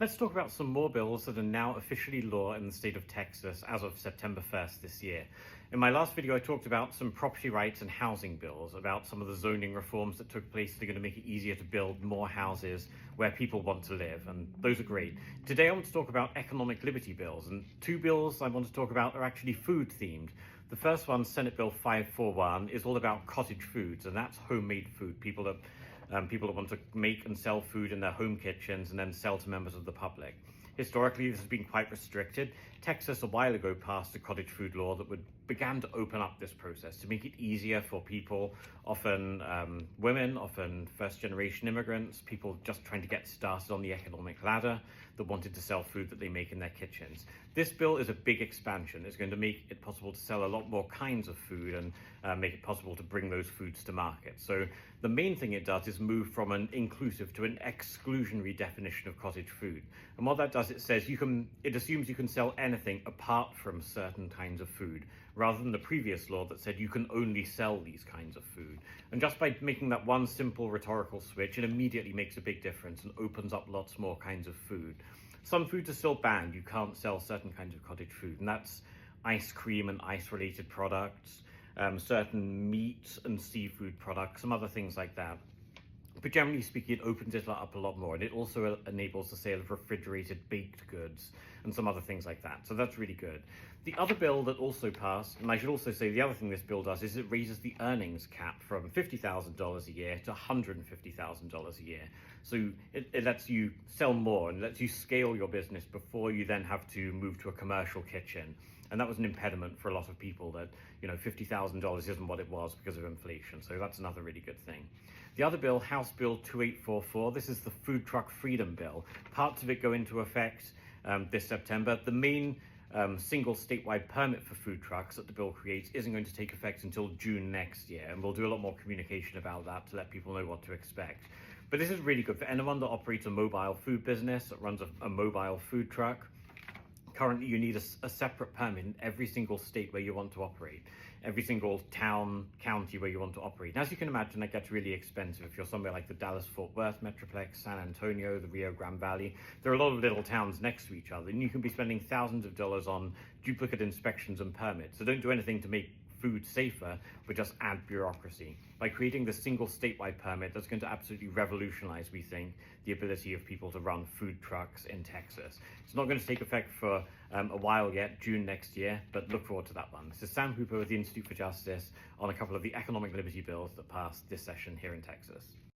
Let's talk about some more bills that are now officially law in the state of Texas as of September 1st this year. In my last video, I talked about some property rights and housing bills, about some of the zoning reforms that took place that are going to make it easier to build more houses where people want to live, and those are great. Today, I want to talk about economic liberty bills, and two bills I want to talk about are actually food themed. The first one, Senate Bill 541, is all about cottage foods, and that's homemade food. People that want to make and sell food in their home kitchens and then sell to members of the public. Historically, this has been quite restricted. Texas a while ago passed a cottage food law that began to open up this process to make it easier for people, often women, often first-generation immigrants, people just trying to get started on the economic ladder that wanted to sell food that they make in their kitchens. This bill is a big expansion. It's going to make it possible to sell a lot more kinds of food and make it possible to bring those foods to market. So the main thing it does is move from an inclusive to an exclusionary definition of cottage food. And what that does, it assumes you can sell anything apart from certain kinds of food, rather than the previous law that said you can only sell these kinds of food. And just by making that one simple rhetorical switch, it immediately makes a big difference and opens up lots more kinds of food. Some foods are still banned. You can't sell certain kinds of cottage food, and that's ice cream and ice-related products, certain meat and seafood products, some other things like that. But generally speaking, it opens it up a lot more, and it also enables the sale of refrigerated baked goods and some other things like that. So that's really good. The other bill that also passed, and I should also say the other thing this bill does, is it raises the earnings cap from $50,000 a year to $150,000 a year. So it lets you sell more and lets you scale your business before you then have to move to a commercial kitchen. And that was an impediment for a lot of people that, $50,000 isn't what it was because of inflation. So that's another really good thing. The other bill, House Bill 2844, this is the Food Truck Freedom Bill. Parts of it go into effect this September. The main single statewide permit for food trucks that the bill creates isn't going to take effect until June next year. And we'll do a lot more communication about that to let people know what to expect. But this is really good for anyone that operates a mobile food business, that runs a mobile food truck. Currently, you need a separate permit in every single state where you want to operate, every single town, county where you want to operate. And as you can imagine, that gets really expensive if you're somewhere like the Dallas-Fort Worth Metroplex, San Antonio, the Rio Grande Valley. There are a lot of little towns next to each other, and you can be spending thousands of dollars on duplicate inspections and permits. So don't do anything to make food safer, but just add bureaucracy. By creating the single statewide permit, that's going to absolutely revolutionize, we think, the ability of people to run food trucks in Texas. It's not going to take effect for a while yet, June next year, but look forward to that one. This is Sam Hooper with the Institute for Justice on a couple of the economic liberty bills that passed this session here in Texas.